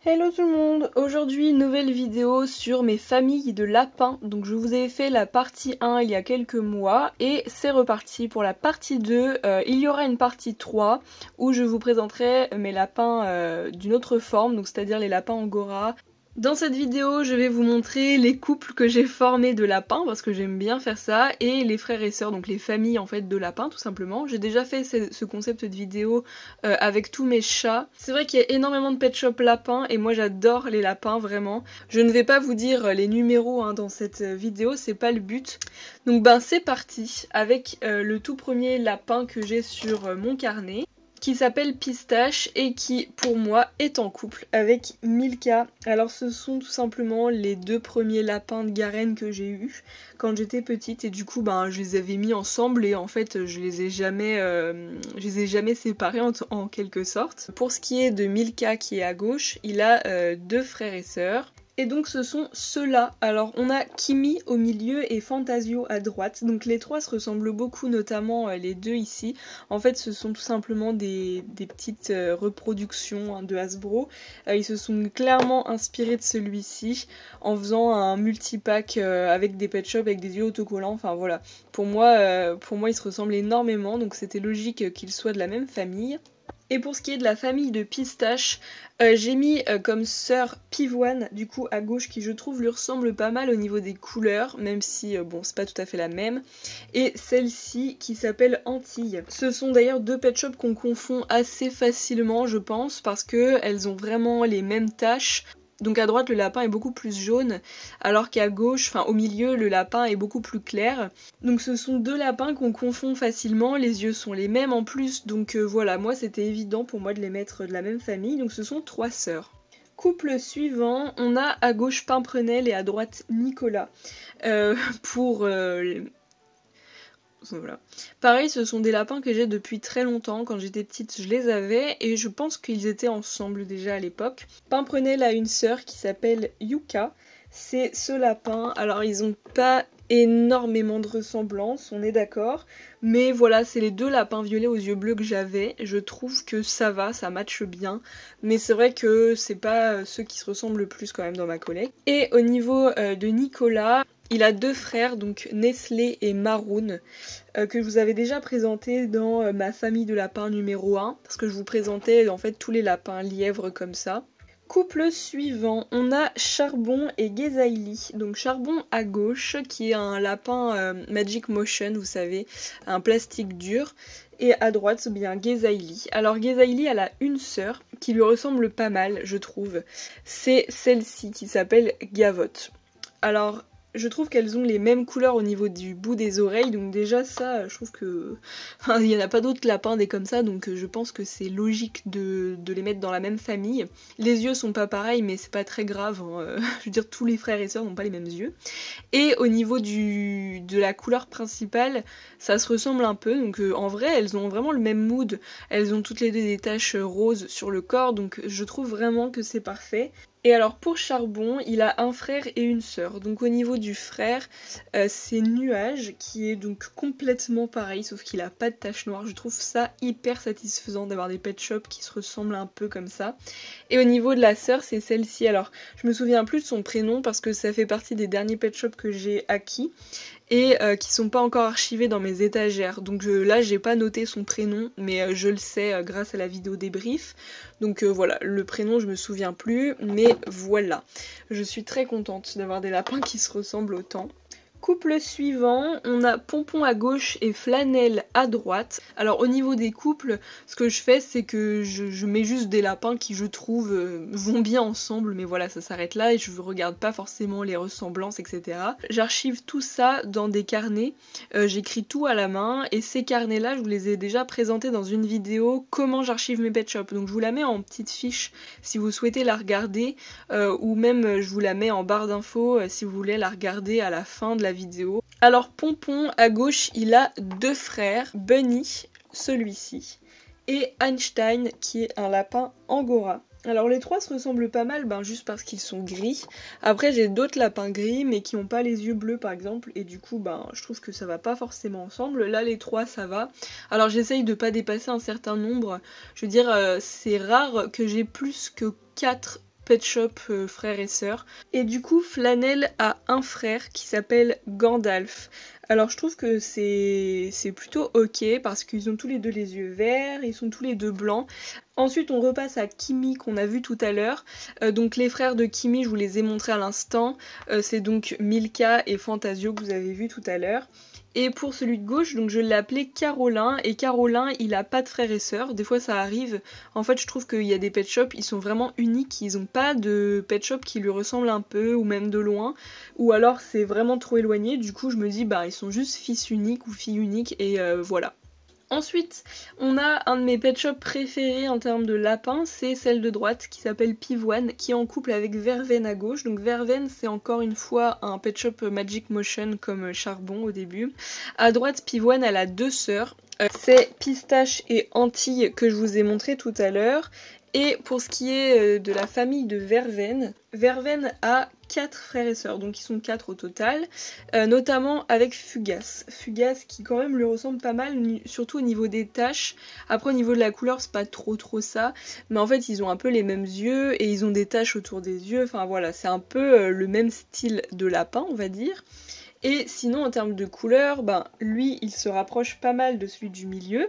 Hello tout le monde! Aujourd'hui, nouvelle vidéo sur mes familles de lapins. Donc je vous ai fait la partie 1 il y a quelques mois et c'est reparti pour la partie 2. Il y aura une partie 3 où je vous présenterai mes lapins d'une autre forme, donc c'est-à-dire les lapins angora. Dans cette vidéo, je vais vous montrer les couples que j'ai formés de lapins, parce que j'aime bien faire ça, et les frères et sœurs, donc les familles en fait de lapins tout simplement. J'ai déjà fait ce concept de vidéo avec tous mes chats. C'est vrai qu'il y a énormément de pet shop lapins, et moi j'adore les lapins vraiment. Je ne vais pas vous dire les numéros dans cette vidéo, c'est pas le but. Donc c'est parti avec le tout premier lapin que j'ai sur mon carnet, qui s'appelle Pistache et qui pour moi est en couple avec Milka. Alors ce sont tout simplement les deux premiers lapins de Garenne que j'ai eus quand j'étais petite, et du coup je les avais mis ensemble et en fait je les ai jamais séparés en quelque sorte. Pour ce qui est de Milka qui est à gauche, il a deux frères et sœurs. Et donc ce sont ceux-là. Alors on a Kimi au milieu et Fantasio à droite. Donc les trois se ressemblent beaucoup, notamment les deux ici. En fait ce sont tout simplement des petites reproductions de Hasbro. Ils se sont clairement inspirés de celui-ci en faisant un multipack avec des pet shops avec des yeux autocollants. Enfin voilà. Pour moi ils se ressemblent énormément, donc c'était logique qu'ils soient de la même famille. Et pour ce qui est de la famille de Pistache, j'ai mis comme sœur Pivoine, du coup à gauche, qui je trouve lui ressemble pas mal au niveau des couleurs, même si c'est pas tout à fait la même. Et celle-ci qui s'appelle Antille. Ce sont d'ailleurs deux pet shops qu'on confond assez facilement, je pense, parce que elles ont vraiment les mêmes taches. Donc à droite le lapin est beaucoup plus jaune, alors qu'à gauche, au milieu, le lapin est beaucoup plus clair. Donc ce sont deux lapins qu'on confond facilement, les yeux sont les mêmes en plus, donc voilà, moi c'était évident pour moi de les mettre de la même famille, donc ce sont trois sœurs. Couple suivant, on a à gauche Pimprenel et à droite Nicolas. Voilà. Pareil, ce sont des lapins que j'ai depuis très longtemps. Quand j'étais petite, je les avais et je pense qu'ils étaient ensemble déjà à l'époque. Pimprenel a une sœur qui s'appelle Yuka. C'est ce lapin. Alors, ils ont pas énormément de ressemblance, on est d'accord. Mais voilà, c'est les deux lapins violets aux yeux bleus que j'avais. Je trouve que ça va, ça matche bien. Mais c'est vrai que c'est pas ceux qui se ressemblent le plus quand même dans ma collecte. Et au niveau de Nicolas, il a deux frères, donc Nestlé et Maroon, que je vous avais déjà présenté dans ma famille de lapins numéro 1, parce que je vous présentais en fait tous les lapins lièvres comme ça. Couple suivant, on a Charbon et Gezaili. Donc Charbon à gauche, qui est un lapin Magic Motion, vous savez, un plastique dur. Et à droite, c'est bien Gezaili. Alors Gezaili, elle a une sœur qui lui ressemble pas mal, je trouve. C'est celle-ci qui s'appelle Gavotte. Alors, je trouve qu'elles ont les mêmes couleurs au niveau du bout des oreilles, donc déjà ça, je trouve que... il n'y en a pas d'autres lapins des comme ça, donc je pense que c'est logique de les mettre dans la même famille. Les yeux sont pas pareils, mais c'est pas très grave, je veux dire, tous les frères et sœurs n'ont pas les mêmes yeux. Et au niveau de la couleur principale, ça se ressemble un peu, donc en vrai, elles ont vraiment le même mood. Elles ont toutes les deux des taches roses sur le corps, donc je trouve vraiment que c'est parfait. Et alors pour Charbon, il a un frère et une sœur. Donc au niveau du frère, c'est Nuage qui est donc complètement pareil, sauf qu'il a pas de tache noire. Je trouve ça hyper satisfaisant d'avoir des pet shops qui se ressemblent un peu comme ça. Et au niveau de la sœur, c'est celle-ci. Alors je me souviens plus de son prénom parce que ça fait partie des derniers pet shops que j'ai acquis et qui sont pas encore archivés dans mes étagères. Donc là j'ai pas noté son prénom, mais je le sais grâce à la vidéo débrief. Donc voilà, le prénom je me souviens plus, mais voilà. Je suis très contente d'avoir des lapins qui se ressemblent autant. Couple suivant, on a Pompon à gauche et Flanelle à droite. Alors au niveau des couples, ce que je fais c'est que je mets juste des lapins qui je trouve vont bien ensemble, mais voilà, ça s'arrête là et je ne regarde pas forcément les ressemblances, etc. J'archive tout ça dans des carnets, j'écris tout à la main et ces carnets là je vous les ai déjà présentés dans une vidéo comment j'archive mes pet shops. Donc je vous la mets en petite fiche si vous souhaitez la regarder, ou même je vous la mets en barre d'infos si vous voulez la regarder à la fin de la vidéo. Alors Pompon à gauche, il a deux frères, Bunny, celui-ci, et Einstein qui est un lapin angora. Alors les trois se ressemblent pas mal, juste parce qu'ils sont gris. Après j'ai d'autres lapins gris mais qui n'ont pas les yeux bleus par exemple, et du coup je trouve que ça va pas forcément ensemble. Là les trois ça va. Alors j'essaye de pas dépasser un certain nombre. Je veux dire c'est rare que j'ai plus que 4 pet shop frères et sœurs. Et du coup, Flanelle a un frère qui s'appelle Gandalf. Alors je trouve que c'est plutôt ok parce qu'ils ont tous les deux les yeux verts, ils sont tous les deux blancs. Ensuite on repasse à Kimi qu'on a vu tout à l'heure. Donc les frères de Kimi, je vous les ai montrés à l'instant. C'est donc Milka et Fantasio que vous avez vu tout à l'heure. Et pour celui de gauche, donc je l'ai appelé Carolin, et Carolin, il a pas de frères et sœurs, des fois ça arrive. En fait, je trouve qu'il y a des pet shops, ils sont vraiment uniques, ils ont pas de pet shop qui lui ressemble un peu, ou même de loin, ou alors c'est vraiment trop éloigné, du coup je me dis, bah ils sont juste fils uniques ou filles uniques, et voilà. Ensuite, on a un de mes pet shops préférés en termes de lapin, c'est celle de droite qui s'appelle Pivoine, qui est en couple avec Verveine à gauche. Donc Verveine, c'est encore une fois un pet shop Magic Motion comme Charbon au début. À droite, Pivoine, elle a deux sœurs. C'est Pistache et Antille que je vous ai montré tout à l'heure. Et pour ce qui est de la famille de Verveine, Verveine a 4 frères et sœurs, donc ils sont 4 au total, notamment avec Fugace. Fugace qui quand même lui ressemble pas mal, surtout au niveau des taches. Après au niveau de la couleur c'est pas trop ça, mais en fait ils ont un peu les mêmes yeux et ils ont des taches autour des yeux, enfin voilà, c'est un peu le même style de lapin on va dire. Et sinon en termes de couleur, ben lui il se rapproche pas mal de celui du milieu.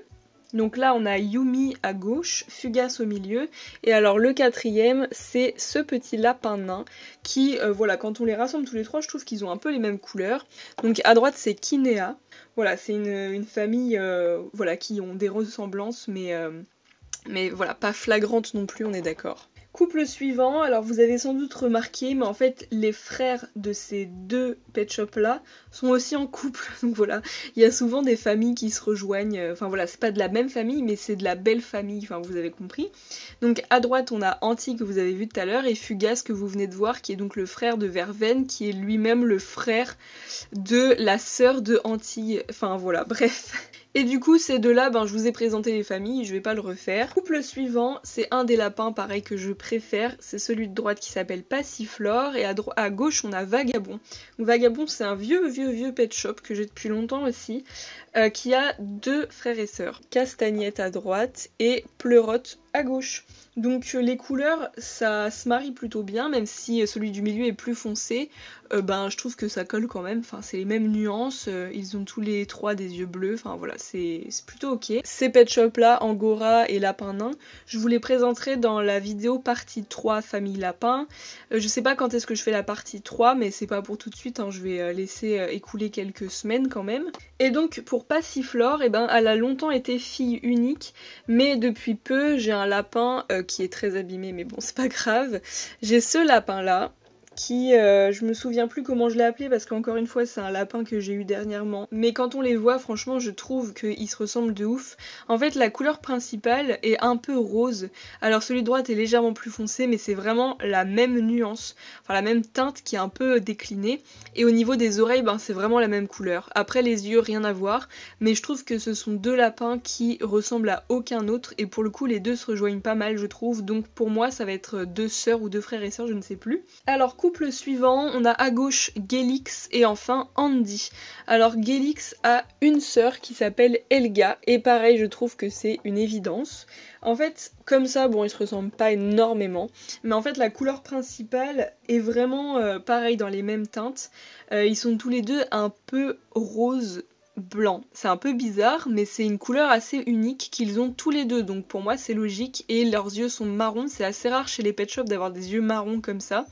Donc là on a Yumi à gauche, Fugace au milieu, et alors le quatrième c'est ce petit lapin nain qui, voilà, quand on les rassemble tous les trois je trouve qu'ils ont un peu les mêmes couleurs. Donc à droite c'est Kinea, voilà c'est une famille voilà, qui ont des ressemblances mais voilà, pas flagrantes non plus, on est d'accord. Couple suivant, alors vous avez sans doute remarqué, mais en fait les frères de ces deux pet shops là sont aussi en couple, donc voilà, il y a souvent des familles qui se rejoignent, enfin voilà, c'est pas de la même famille mais c'est de la belle famille, enfin vous avez compris. Donc à droite on a Anti que vous avez vu tout à l'heure et Fugace que vous venez de voir qui est donc le frère de Verveine qui est lui-même le frère de la sœur de Anti, enfin voilà, bref. Et du coup, ces deux-là, ben, je vous ai présenté les familles, je vais pas le refaire. Couple suivant, c'est un des lapins, pareil, que je préfère. C'est celui de droite qui s'appelle Passiflore, et à gauche, on a Vagabond. Donc, Vagabond, c'est un vieux pet shop que j'ai depuis longtemps aussi, qui a deux frères et sœurs. Castagnette à droite et Pleurote à gauche. Donc les couleurs, ça se marie plutôt bien, même si celui du milieu est plus foncé, ben je trouve que ça colle quand même, enfin c'est les mêmes nuances, ils ont tous les trois des yeux bleus, enfin voilà, c'est plutôt ok. Ces pet shops là, Angora et Lapin Nain, je vous les présenterai dans la vidéo partie 3 famille lapin. Je sais pas quand est-ce que je fais la partie 3, mais c'est pas pour tout de suite, hein, je vais laisser écouler quelques semaines quand même. Et donc pour Passiflore, eh ben, elle a longtemps été fille unique, mais depuis peu j'ai un lapin qui est très abîmé, mais bon c'est pas grave. J'ai ce lapin là, qui, je me souviens plus comment je l'ai appelé parce qu'encore une fois c'est un lapin que j'ai eu dernièrement, mais quand on les voit franchement je trouve qu'ils se ressemblent de ouf. En fait la couleur principale est un peu rose, alors celui de droite est légèrement plus foncé mais c'est vraiment la même nuance, enfin la même teinte qui est un peu déclinée, et au niveau des oreilles ben c'est vraiment la même couleur. Après les yeux rien à voir, mais je trouve que ce sont deux lapins qui ressemblent à aucun autre et pour le coup les deux se rejoignent pas mal je trouve, donc pour moi ça va être deux sœurs ou deux frères et sœurs, je ne sais plus. Alors couple suivant, on a à gauche Gelix et enfin Andy. Alors Gelix a une sœur qui s'appelle Elga et pareil je trouve que c'est une évidence. En fait comme ça bon ils se ressemblent pas énormément mais en fait la couleur principale est vraiment pareil dans les mêmes teintes. Ils sont tous les deux un peu rose blanc. C'est un peu bizarre mais c'est une couleur assez unique qu'ils ont tous les deux donc pour moi c'est logique et leurs yeux sont marrons, c'est assez rare chez les pet shops d'avoir des yeux marrons comme ça.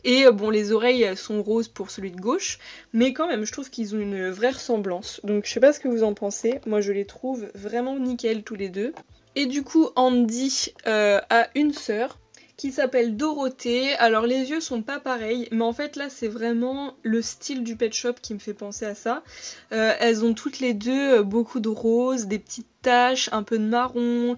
Et bon les oreilles sont roses pour celui de gauche mais quand même je trouve qu'ils ont une vraie ressemblance donc je sais pas ce que vous en pensez, moi je les trouve vraiment nickel tous les deux. Et du coup Andy a une sœur qui s'appelle Dorothée. Alors les yeux sont pas pareils mais en fait là c'est vraiment le style du pet shop qui me fait penser à ça. Elles ont toutes les deux beaucoup de rose, des petites taches, un peu de marron,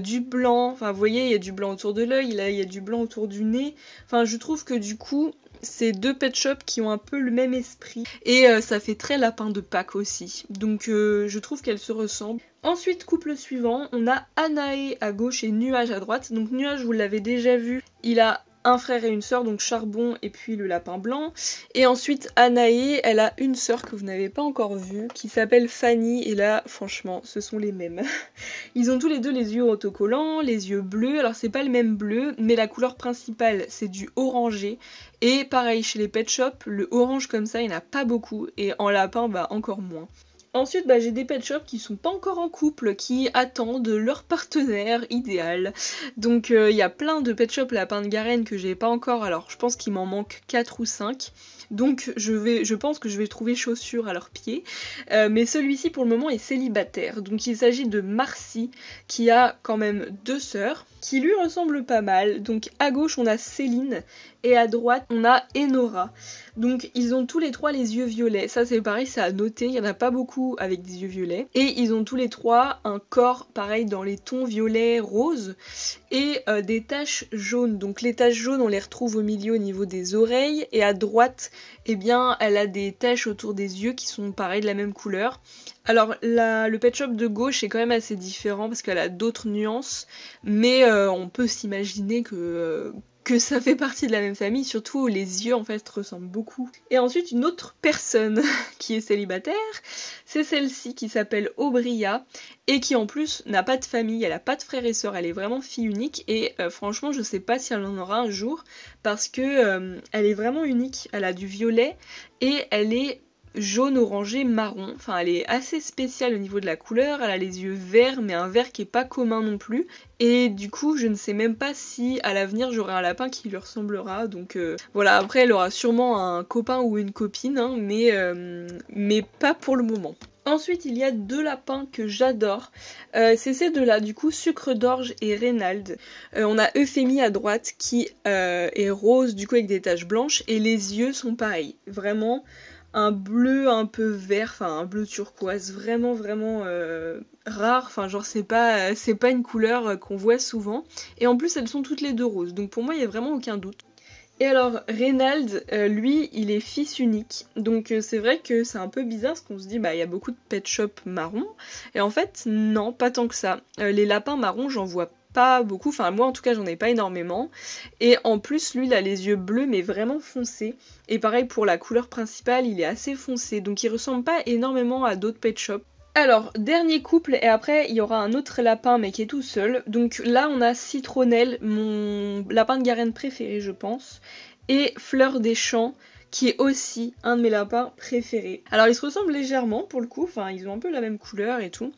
du blanc, enfin vous voyez il y a du blanc autour de l'œil, là il y a du blanc autour du nez, enfin je trouve que du coup c'est deux pet shops qui ont un peu le même esprit et ça fait très lapin de Pâques aussi, donc je trouve qu'elles se ressemblent. Ensuite couple suivant, on a Anae à gauche et Nuage à droite, donc Nuage vous l'avez déjà vu, il a un frère et une sœur, donc Charbon et puis le lapin blanc. Et ensuite Anaé, elle a une sœur que vous n'avez pas encore vue, qui s'appelle Fanny, et là franchement ce sont les mêmes. Ils ont tous les deux les yeux autocollants, les yeux bleus, alors c'est pas le même bleu, mais la couleur principale c'est du orangé. Et pareil chez les pet shops, le orange comme ça il n'y en a pas beaucoup, et en lapin bah encore moins. Ensuite, j'ai des pet shops qui sont pas encore en couple, qui attendent leur partenaire idéal. Donc il y a plein de pet shops lapins de Garenne que j'ai pas encore, alors je pense qu'il m'en manque 4 ou 5. Donc je pense que je vais trouver chaussures à leurs pieds. Mais celui-ci pour le moment est célibataire. Donc il s'agit de Marcy, qui a quand même 2 sœurs, qui lui ressemblent pas mal. Donc à gauche on a Céline, et à droite on a Enora. Donc ils ont tous les 3 les yeux violets, ça c'est pareil, c'est à noter, il n'y en a pas beaucoup avec des yeux violets. Et ils ont tous les 3 un corps pareil dans les tons violet rose et des taches jaunes. Donc les taches jaunes on les retrouve au milieu au niveau des oreilles, et à droite eh bien elle a des taches autour des yeux qui sont pareil de la même couleur. Alors le pet shop de gauche est quand même assez différent parce qu'elle a d'autres nuances, mais on peut s'imaginer que ça fait partie de la même famille, surtout les yeux en fait ressemblent beaucoup. Et ensuite une autre personne qui est célibataire, c'est celle-ci qui s'appelle Aubria, et qui en plus n'a pas de famille, elle a pas de frères et sœurs, elle est vraiment fille unique, et franchement je sais pas si elle en aura un jour, parce que elle est vraiment unique, elle a du violet, et elle est jaune, orangé, marron, enfin elle est assez spéciale au niveau de la couleur, elle a les yeux verts, mais un vert qui est pas commun non plus, et du coup je ne sais même pas si à l'avenir j'aurai un lapin qui lui ressemblera, donc voilà, après elle aura sûrement un copain ou une copine, hein, mais pas pour le moment. Ensuite, il y a 2 lapins que j'adore. C'est ces 2-là, du coup, Sucre d'Orge et Reynald. On a Euphémie à droite qui est rose, du coup, avec des taches blanches. Et les yeux sont pareils. Vraiment un bleu un peu vert, enfin un bleu turquoise. Vraiment, vraiment rare. Enfin, genre, c'est pas une couleur qu'on voit souvent. Et en plus, elles sont toutes les 2 roses. Donc pour moi, il n'y a vraiment aucun doute. Et alors Reynald, lui, il est fils unique, donc c'est vrai que c'est un peu bizarre parce qu'on se dit il y a beaucoup de pet shops marrons, et en fait non, pas tant que ça. Les lapins marrons j'en vois pas beaucoup, enfin moi en tout cas j'en ai pas énormément, et en plus lui il a les yeux bleus mais vraiment foncés, et pareil pour la couleur principale il est assez foncé, donc il ressemble pas énormément à d'autres pet shops. Alors, dernier couple, et après il y aura un autre lapin mais qui est tout seul. Donc là on a Citronnelle, mon lapin de Garenne préféré je pense, et Fleur des Champs, qui est aussi un de mes lapins préférés. Alors ils se ressemblent légèrement pour le coup, enfin ils ont un peu la même couleur et tout,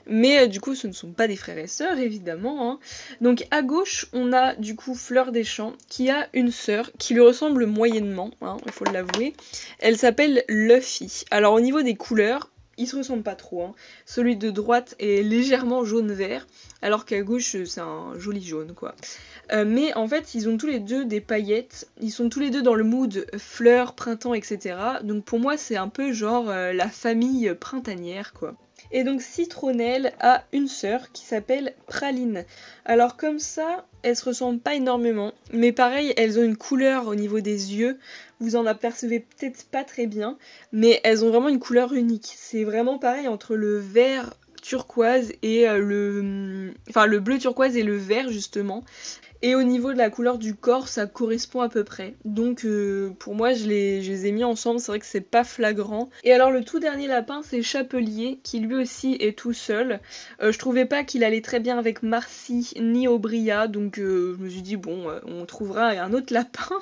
mais du coup ce ne sont pas des frères et sœurs évidemment, hein. Donc à gauche on a du coup Fleur des Champs, qui a une sœur qui lui ressemble moyennement, hein, il faut l'avouer. Elle s'appelle Luffy. Alors au niveau des couleurs, ils se ressemblent pas trop, hein. Celui de droite est légèrement jaune-vert, alors qu'à gauche c'est un joli jaune quoi. Mais en fait ils ont tous les 2 des paillettes, ils sont tous les 2 dans le mood fleurs, printemps, etc. Donc pour moi c'est un peu genre la famille printanière quoi. Et donc Citronnelle a une sœur qui s'appelle Praline. Alors comme ça, elles se ressemblent pas énormément, mais pareil, elles ont une couleur au niveau des yeux, vous en apercevez peut-être pas très bien, mais elles ont vraiment une couleur unique. C'est vraiment pareil entre le vert turquoise et le bleu turquoise et le vert justement. Et au niveau de la couleur du corps, ça correspond à peu près. Donc pour moi, je les ai mis ensemble, c'est vrai que c'est pas flagrant. Et alors le tout dernier lapin, c'est Chapelier, qui lui aussi est tout seul. Je trouvais pas qu'il allait très bien avec Marcy ni Aubria, donc je me suis dit bon, on trouvera un autre lapin.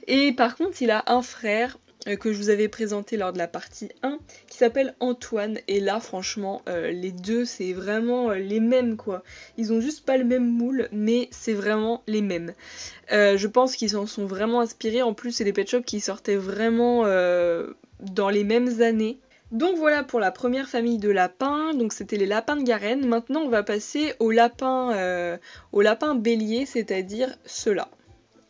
Et par contre, il a un frère que je vous avais présenté lors de la partie 1, qui s'appelle Antoine, et là franchement les deux c'est vraiment les mêmes quoi. Ils ont juste pas le même moule, mais c'est vraiment les mêmes. Je pense qu'ils s'en sont vraiment inspirés, en plus c'est des pet shops qui sortaient vraiment dans les mêmes années. Donc voilà pour la première famille de lapins, donc c'était les lapins de Garenne. Maintenant on va passer aux lapins bélier, c'est-à-dire ceux-là.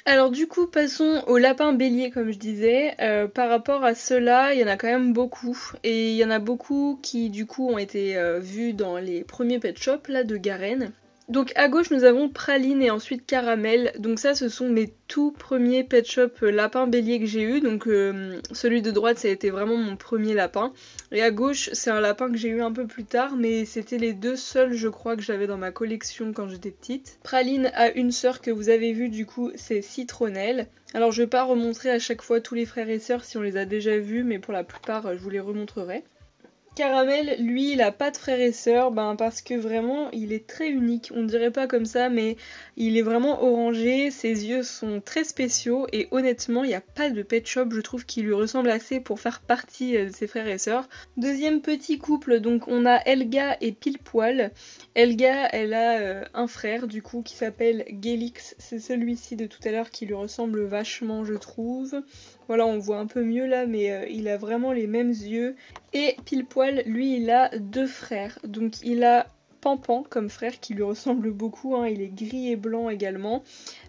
Alors du coup passons au lapin bélier comme je disais. Par rapport à ceux-là, il y en a quand même beaucoup, et il y en a beaucoup qui du coup ont été vus dans les premiers pet shops là de Garenne. Donc à gauche nous avons Praline et ensuite Caramel, donc ça ce sont mes tout premiers Pet Shop lapin bélier que j'ai eu, donc celui de droite ça a été vraiment mon premier lapin, et à gauche c'est un lapin que j'ai eu un peu plus tard, mais c'était les deux seuls je crois que j'avais dans ma collection quand j'étais petite. Praline a une sœur que vous avez vue du coup, c'est Citronnelle. Alors je vais pas remontrer à chaque fois tous les frères et sœurs si on les a déjà vus, mais pour la plupart je vous les remontrerai. Caramel, lui, il a pas de frères et sœurs, parce que vraiment, il est très unique. On dirait pas comme ça, mais il est vraiment orangé, ses yeux sont très spéciaux, et honnêtement, il n'y a pas de Pet Shop, je trouve, qui lui ressemble assez pour faire partie de ses frères et sœurs. Deuxième petit couple, donc on a Elga et Pile-Poil. Elga, elle a un frère, du coup, qui s'appelle Gélix. C'est celui-ci de tout à l'heure qui lui ressemble vachement, je trouve. Voilà, on voit un peu mieux là, mais il a vraiment les mêmes yeux. Et Pile-Poil, lui, il a deux frères. Donc il a Pampan comme frère qui lui ressemble beaucoup, hein. Il est gris et blanc également,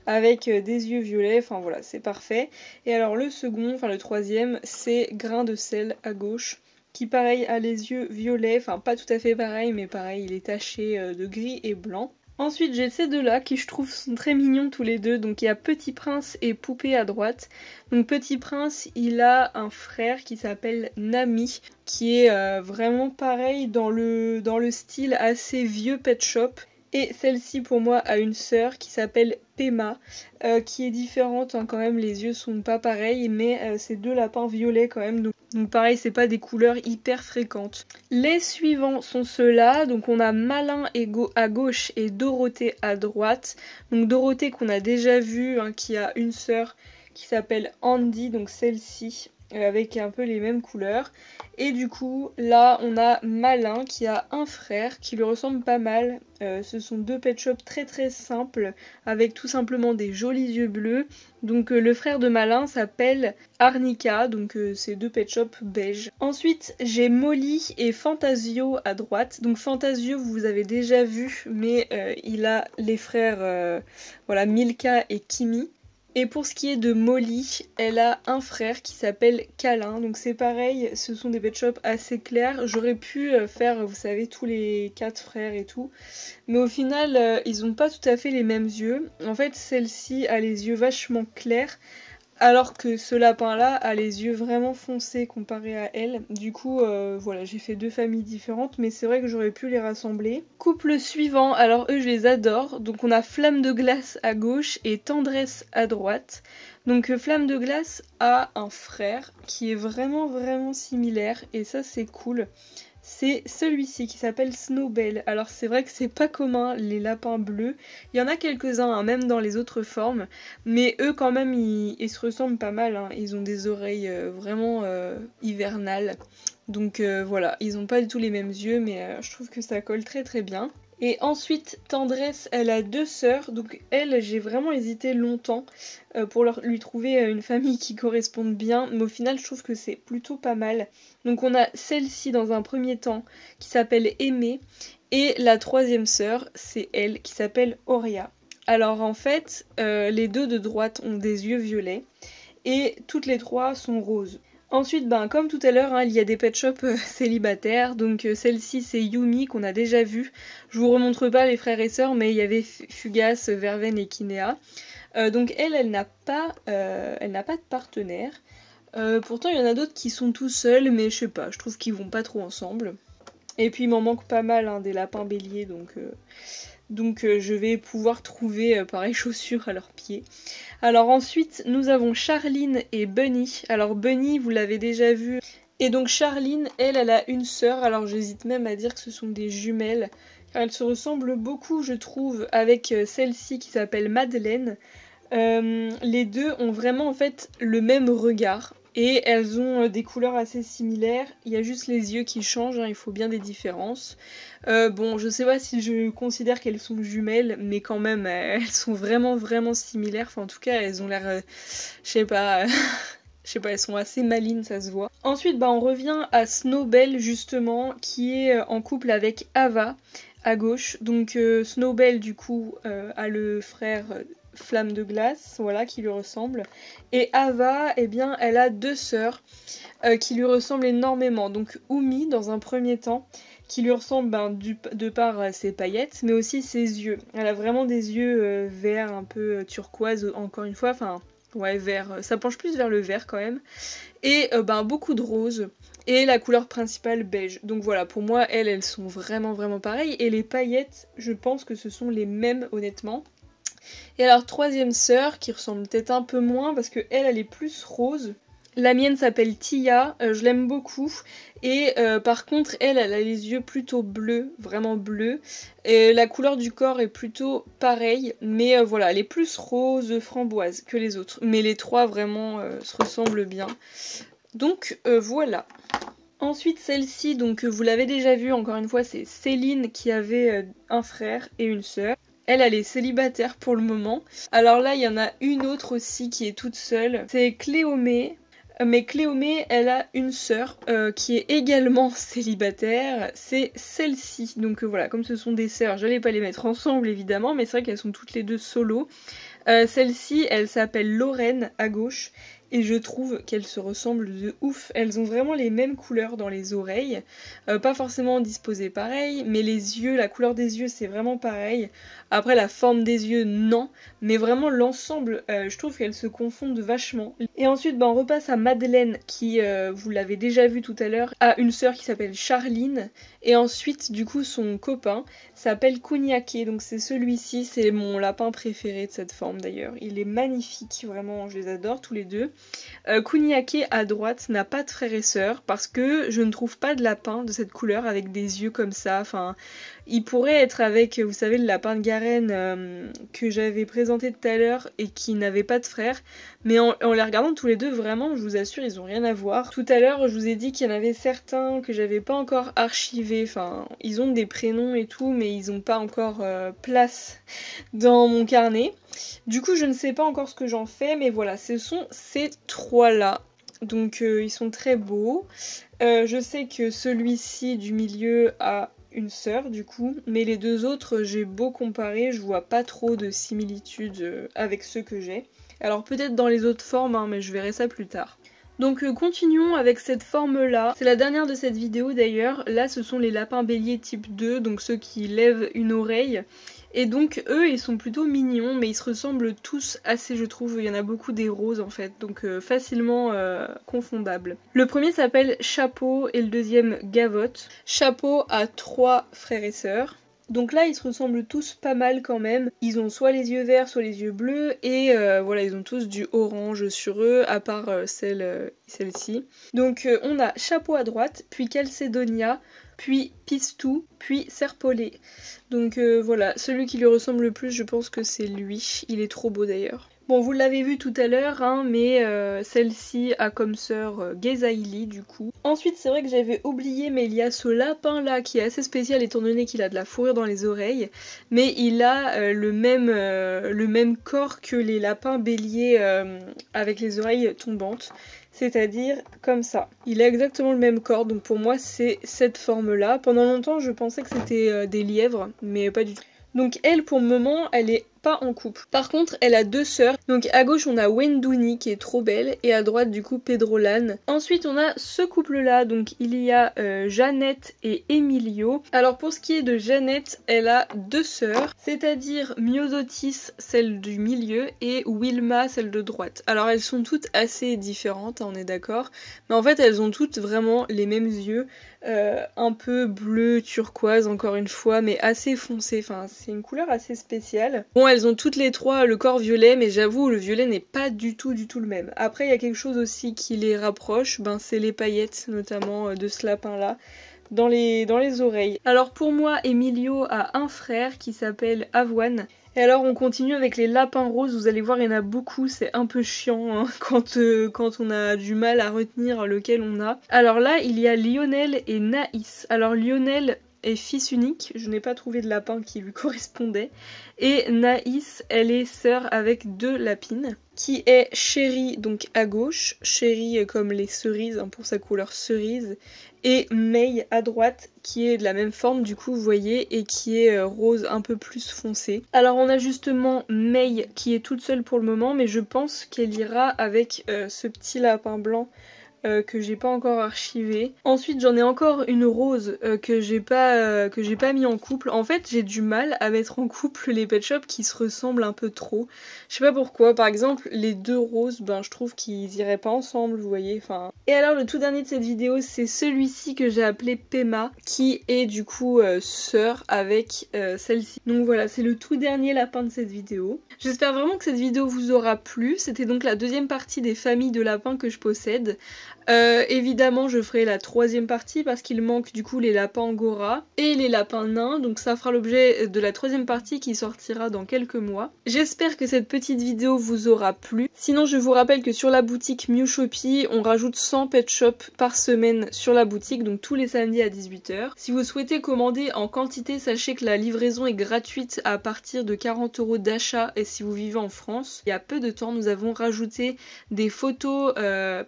avec des yeux violets, enfin voilà, c'est parfait. Et alors le second, enfin le troisième, c'est Grain de sel à gauche, qui pareil a les yeux violets, enfin pas tout à fait pareil, mais pareil, il est taché de gris et blanc. Ensuite, j'ai ces deux-là qui je trouve sont très mignons tous les deux. Donc il y a Petit Prince et Poupée à droite. Donc Petit Prince, il a un frère qui s'appelle Nami, qui est vraiment pareil dans le style assez vieux Pet Shop. Et celle-ci pour moi a une sœur qui s'appelle Pema, qui est différente, hein, quand même, les yeux sont pas pareils, mais c'est deux lapins violets quand même, donc pareil, c'est pas des couleurs hyper fréquentes. Les suivants sont ceux-là, donc on a Malin à gauche et Dorothée à droite. Donc Dorothée qu'on a déjà vu, hein, qui a une sœur qui s'appelle Andy, donc celle-ci, avec un peu les mêmes couleurs. Et du coup, là, on a Malin qui a un frère qui lui ressemble pas mal. Ce sont deux Pet Shop très très simples, avec tout simplement des jolis yeux bleus. Donc le frère de Malin s'appelle Arnica, donc c'est deux Pet Shop beige. Ensuite, j'ai Molly et Fantasio à droite. Donc Fantasio, vous avez déjà vu, mais il a les frères voilà, Milka et Kimi. Et pour ce qui est de Molly, elle a un frère qui s'appelle Câlin, donc c'est pareil, ce sont des Pet Shop assez clairs. J'aurais pu faire, vous savez, tous les 4 frères et tout, mais au final, ils ont pas tout à fait les mêmes yeux. En fait, celle-ci a les yeux vachement clairs, alors que ce lapin-là a les yeux vraiment foncés comparé à elle. Du coup, voilà, j'ai fait deux familles différentes, mais c'est vrai que j'aurais pu les rassembler. Couple suivant, alors eux je les adore. Donc on a Flamme de glace à gauche et Tendresse à droite. Donc Flamme de glace a un frère qui est vraiment vraiment similaire, et ça c'est cool. C'est celui-ci qui s'appelle Snowbell. Alors c'est vrai que c'est pas commun les lapins bleus. Il y en a quelques-uns, hein, même dans les autres formes. Mais eux quand même ils se ressemblent pas mal, hein. Ils ont des oreilles vraiment hivernales. Donc voilà, ils ont pas du tout les mêmes yeux, mais je trouve que ça colle très très bien. Et ensuite, Tendresse, elle a deux sœurs, donc elle, j'ai vraiment hésité longtemps pour lui trouver une famille qui corresponde bien, mais au final, je trouve que c'est plutôt pas mal. Donc on a celle-ci dans un premier temps, qui s'appelle Aimée, et la troisième sœur, c'est elle, qui s'appelle Auria. Alors en fait, les deux de droite ont des yeux violets, et toutes les trois sont roses. Ensuite, comme tout à l'heure, hein, il y a des Pet Shop célibataires. Donc celle-ci, c'est Yumi qu'on a déjà vue. Je vous remontre pas les frères et sœurs, mais il y avait Fugace, Verveine et Kinea. Donc elle n'a pas de partenaire. Pourtant, il y en a d'autres qui sont tout seuls, mais je sais pas, je trouve qu'ils vont pas trop ensemble. Et puis il m'en manque pas mal, hein, des lapins béliers, donc je vais pouvoir trouver pareil chaussures à leurs pieds. Alors ensuite, nous avons Charline et Bunny. Alors Bunny, vous l'avez déjà vu. Et donc Charline, elle a une sœur. Alors j'hésite même à dire que ce sont des jumelles, car elles se ressemblent beaucoup, je trouve, avec celle-ci qui s'appelle Madeleine. Les deux ont vraiment en fait le même regard. Et elles ont des couleurs assez similaires, il y a juste les yeux qui changent, hein, il faut bien des différences. Bon, je sais pas si je considère qu'elles sont jumelles, mais quand même, elles sont vraiment vraiment similaires. Enfin, en tout cas, elles ont l'air, je sais pas, elles sont assez malines, ça se voit. Ensuite, on revient à Snowbell, justement, qui est en couple avec Ava, à gauche. Donc, Snowbell, du coup, a le frère Flamme de glace, voilà, qui lui ressemble. Et Ava, eh bien, elle a deux sœurs qui lui ressemblent énormément. Donc Umi, dans un premier temps, qui lui ressemble de par ses paillettes, mais aussi ses yeux. Elle a vraiment des yeux verts, un peu turquoise, encore une fois, enfin, ouais, vert, ça penche plus vers le vert quand même. Et beaucoup de rose, et la couleur principale beige. Donc voilà, pour moi, elles sont vraiment pareilles, et les paillettes, je pense que ce sont les mêmes, honnêtement. Et alors, troisième sœur, qui ressemble peut-être un peu moins, parce que elle est plus rose. La mienne s'appelle Tia, je l'aime beaucoup, et par contre elle a les yeux plutôt bleus, vraiment bleus, et la couleur du corps est plutôt pareille, mais voilà, elle est plus rose framboise que les autres, mais les trois vraiment se ressemblent bien. Donc voilà. Ensuite celle-ci, donc vous l'avez déjà vue, encore une fois, c'est Céline qui avait un frère et une sœur. Elle est célibataire pour le moment. Alors là, il y en a une autre aussi qui est toute seule, c'est Cléomée. Mais Cléomée, elle a une sœur qui est également célibataire, c'est celle-ci. Donc voilà, comme ce sont des sœurs, j'allais pas les mettre ensemble évidemment, mais c'est vrai qu'elles sont toutes les deux solo. Celle-ci, elle s'appelle Lorraine à gauche, et je trouve qu'elles se ressemblent de ouf. Elles ont vraiment les mêmes couleurs dans les oreilles, pas forcément disposées pareil, mais les yeux, la couleur des yeux c'est vraiment pareil. Après la forme des yeux non, mais vraiment l'ensemble, je trouve qu'elles se confondent vachement. Et ensuite on repasse à Madeleine qui, vous l'avez déjà vu tout à l'heure, a une sœur qui s'appelle Charline, et ensuite du coup son copain s'appelle Kuniake, donc c'est celui-ci, c'est mon lapin préféré de cette forme d'ailleurs. Il est magnifique, vraiment, je les adore tous les deux. Kuniake à droite n'a pas de frère et sœur parce que je ne trouve pas de lapin de cette couleur avec des yeux comme ça, enfin... Il pourrait être avec, vous savez, le lapin de Garenne que j'avais présenté tout à l'heure et qui n'avait pas de frère. Mais en les regardant tous les deux, vraiment, je vous assure, ils ont rien à voir. Tout à l'heure, je vous ai dit qu'il y en avait certains que j'avais pas encore archivés. Enfin, ils ont des prénoms et tout, mais ils ont pas encore place dans mon carnet. Du coup, je ne sais pas encore ce que j'en fais, mais voilà, ce sont ces trois-là. Donc, ils sont très beaux. Je sais que celui-ci du milieu a une sœur du coup, mais les deux autres j'ai beau comparer, je vois pas trop de similitudes avec ceux que j'ai. Alors peut-être dans les autres formes, hein, mais je verrai ça plus tard. Donc continuons avec cette forme là, c'est la dernière de cette vidéo d'ailleurs. Là ce sont les lapins béliers type 2, donc ceux qui lèvent une oreille. Et donc eux ils sont plutôt mignons, mais ils se ressemblent tous assez, je trouve. Il y en a beaucoup des roses en fait, donc facilement confondables. Le premier s'appelle Chapeau et le deuxième Gavotte. Chapeau a 3 frères et sœurs. Donc là ils se ressemblent tous pas mal quand même. Ils ont soit les yeux verts, soit les yeux bleus, et voilà, ils ont tous du orange sur eux, à part celle-ci. Donc on a Chapeau à droite, puis Calcédonia, puis Pistou, puis Serpollet. Donc voilà, celui qui lui ressemble le plus, je pense que c'est lui. Il est trop beau d'ailleurs. Bon, vous l'avez vu tout à l'heure, hein, mais celle-ci a comme sœur Gezaili du coup. Ensuite, c'est vrai que j'avais oublié, mais il y a ce lapin là qui est assez spécial étant donné qu'il a de la fourrure dans les oreilles, mais il a le même corps que les lapins béliers avec les oreilles tombantes. C'est-à-dire comme ça. Il a exactement le même corps, donc pour moi c'est cette forme-là. Pendant longtemps je pensais que c'était des lièvres, mais pas du tout. Donc elle pour le moment elle est pas en couple. Par contre elle a 2 sœurs. Donc à gauche on a Wendouni qui est trop belle et à droite du coup Pedrolan. Ensuite on a ce couple là, donc il y a Jeannette et Emilio. Alors pour ce qui est de Jeannette, elle a 2 sœurs, c'est-à-dire Myosotis, celle du milieu, et Wilma, celle de droite. Alors elles sont toutes assez différentes, on est d'accord, mais en fait elles ont toutes vraiment les mêmes yeux. Un peu bleu turquoise encore une fois, mais assez foncé, enfin c'est une couleur assez spéciale. Bon, elles ont toutes les trois le corps violet, mais j'avoue le violet n'est pas du tout le même. Après il y a quelque chose aussi qui les rapproche, c'est les paillettes notamment de ce lapin là dans les oreilles. Alors pour moi Emilio a un frère qui s'appelle Avoine. Et alors on continue avec les lapins roses, vous allez voir il y en a beaucoup, c'est un peu chiant hein, quand on a du mal à retenir lequel on a. Alors là il y a Lionel et Naïs. Alors Lionel est fils unique, je n'ai pas trouvé de lapin qui lui correspondait. Et Naïs, elle est sœur avec 2 lapines, qui est Chérie donc à gauche, Chérie comme les cerises hein, pour sa couleur cerise, et May à droite qui est de la même forme du coup vous voyez et qui est rose un peu plus foncé. Alors on a justement May qui est toute seule pour le moment mais je pense qu'elle ira avec ce petit lapin blanc que j'ai pas encore archivé. Ensuite j'en ai encore une rose que j'ai pas mis en couple. En fait j'ai du mal à mettre en couple les pet shops qui se ressemblent un peu trop. Je sais pas pourquoi. Par exemple les deux roses, ben je trouve qu'ils iraient pas ensemble, vous voyez. Enfin. Et alors le tout dernier de cette vidéo, c'est celui-ci que j'ai appelé Pema, qui est du coup sœur avec celle-ci. Donc voilà, c'est le tout dernier lapin de cette vidéo. J'espère vraiment que cette vidéo vous aura plu. C'était donc la deuxième partie des familles de lapins que je possède. Évidemment je ferai la troisième partie parce qu'il manque du coup les lapins angora et les lapins nains, donc ça fera l'objet de la troisième partie qui sortira dans quelques mois. J'espère que cette petite vidéo vous aura plu. Sinon je vous rappelle que sur la boutique Mew Shopee on rajoute 100 pet shops par semaine sur la boutique, donc tous les samedis à 18 h. Si vous souhaitez commander en quantité, sachez que la livraison est gratuite à partir de 40 € d'achat, et si vous vivez en France. Il y a peu de temps nous avons rajouté des photos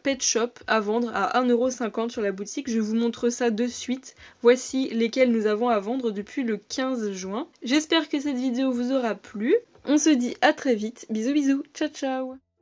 pet shop à vendre à 1,50 € sur la boutique. Je vous montre ça de suite. Voici lesquels nous avons à vendre depuis le 15 juin. J'espère que cette vidéo vous aura plu. On se dit à très vite. Bisous bisous. Ciao ciao.